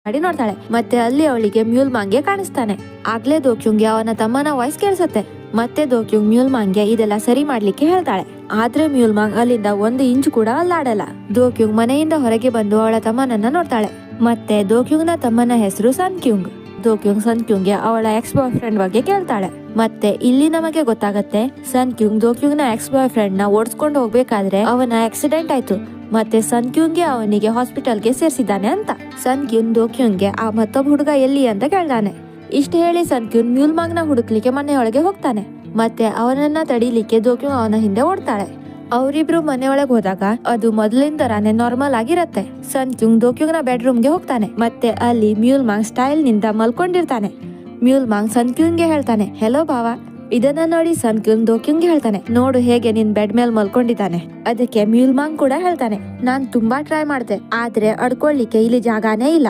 ಮಾಡಿ ನೋಡ್ತಾಳೆ. ಮತ್ತೆ ಅಲ್ಲಿ ಅವಳಿಗೆ ಮ್ಯೂಲ್ ಮಾಂಗೆ ಕಾಣಿಸ್ತಾನೆ. ಆಗ್ಲೇ ದೋಕ್ಯುಂಗೆ ಅವನ ತಮ್ಮನ ವಾಯ್ಸ್ ಕೇಳಿಸುತ್ತೆ. ಮತ್ತೆ ದೋಕ್ಯುಂಗ್ ಮ್ಯೂಲ್ ಮಾಂಗೆ ಇದೆಲ್ಲ ಸರಿ ಮಾಡ್ಲಿಕ್ಕೆ ಹೇಳ್ತಾಳೆ. ಆದ್ರೆ ಮ್ಯೂಲ್ ಮಾಂಗ್ ಅಲ್ಲಿಂದ 1 ಇಂಚ್ ಕೂಡ ಅಲ್ಲಾಡಲ್ಲ. ದೋಕ್ಯುಂಗ್ ಮನೆಯಿಂದ ಹೊರಗೆ ಬಂದು ಅವಳ ತಮ್ಮನನ್ನ ನೋಡ್ತಾಳೆ. ಮತ್ತೆ ದೋಕ್ಯುಂಗ್ ನ ತಮ್ಮನ ಹೆಸರು ಸನ್ ಕ್ಯೂಂಗ್. ದೋಕ್ಯುಂಗ್ ಸನ್ ಕ್ಯೂಂಗ್ಗೆ ಅವಳ ಎಕ್ಸ್ ಬಾಯ್ ಫ್ರೆಂಡ್ ಬಗ್ಗೆ ಕೇಳ್ತಾಳೆ. ಮತ್ತೆ ಇಲ್ಲಿ ನಮಗೆ ಗೊತ್ತಾಗತ್ತೆ ಸನ್ ಕ್ಯೂಂಗ್ ದೋಕ್ಯುಂಗ್ ನ ಎಕ್ಸ್ ಬಾಯ್ ಫ್ರೆಂಡ್ ನ ಓಡಿಸ್ಕೊಂಡು ಹೋಗ್ಬೇಕಾದ್ರೆ ಅವನ ಆಕ್ಸಿಡೆಂಟ್ ಆಯ್ತು. ಮತ್ತೆ ಸನ್ ಕ್ಯೂಂಗ್ಗೆ ಅವನಿಗೆ ಹಾಸ್ಪಿಟಲ್ಗೆ ಸೇರಿಸಿದ್ದಾನೆ ಅಂತ. ಸನ್ ಕ್ಯೂನ್ ದೋಕ್ಯುಂಗ್ಗೆ ಆ ಮತ್ತೊಬ್ಬ ಹುಡುಗ ಎಲ್ಲಿ ಅಂತ ಕೇಳ್ತಾನೆ. ಇಷ್ಟ ಹೇಳಿ ಸನ್ ಕ್ಯೂನ್ ಮ್ಯೂಲ್ ಮಾಂಗ್ ನ ಹುಡುಕ್ಲಿಕ್ಕೆ ಮನೆಯೊಳಗೆ ಹೋಗ್ತಾನೆ. ಮತ್ತೆ ಅವನನ್ನ ತಡಿಲಿಕ್ಕೆ ದೋಕ್ಯುಂಗ್ ಅವನ ಹಿಂದೆ ಓಡ್ತಾಳೆ. ಅವರಿಬ್ರು ಮನೆಯೊಳಗೆ ಹೋದಾಗ ಅದು ಮೊದಲಿನ ತರಾನೇ ನಾರ್ಮಲ್ ಆಗಿರತ್ತೆ. ಸನ್ ಕ್ಯೂಂಗ್ ದೋಕ್ಯುಂಗ್ ನ ಬೆಡ್ರೂಮ್ಗೆ ಹೋಗ್ತಾನೆ. ಮತ್ತೆ ಅಲ್ಲಿ ಮ್ಯೂಲ್ ಮಾಂಗ್ ಸ್ಟೈಲ್ ನಿಂದ ಮಲ್ಕೊಂಡಿರ್ತಾನೆ. ಮ್ಯೂಲ್ ಮಾಂಗ್ ಸನ್ ಕ್ಯೂಂಗ್ಗೆ ಹೇಳ್ತಾನೆ, ಹೆಲೋ ಭಾವ. ಇದನ್ನ ನೋಡಿ ಸನ್ ಕ್ಯೂನ್ ದೋಕ್ಯುಂಗ್ಗೆ ಹೇಳ್ತಾನೆ, ನೋಡು ಹೇಗೆ ನಿನ್ ಬೆಡ್ ಮೇಲೆ ಮಲ್ಕೊಂಡಿದ್ದಾನೆ. ಅದಕ್ಕೆ ಮ್ಯೂಲ್ ಮಾಂಗ್ ಕೂಡ ಹೇಳ್ತಾನೆ, ನಾನ್ ತುಂಬಾ ಟ್ರೈ ಮಾಡ್ದೆ ಆದ್ರೆ ಅಡ್ಕೊಳ್ಳಿಕ್ಕೆ ಇಲ್ಲಿ ಜಾಗಾನೇ ಇಲ್ಲ.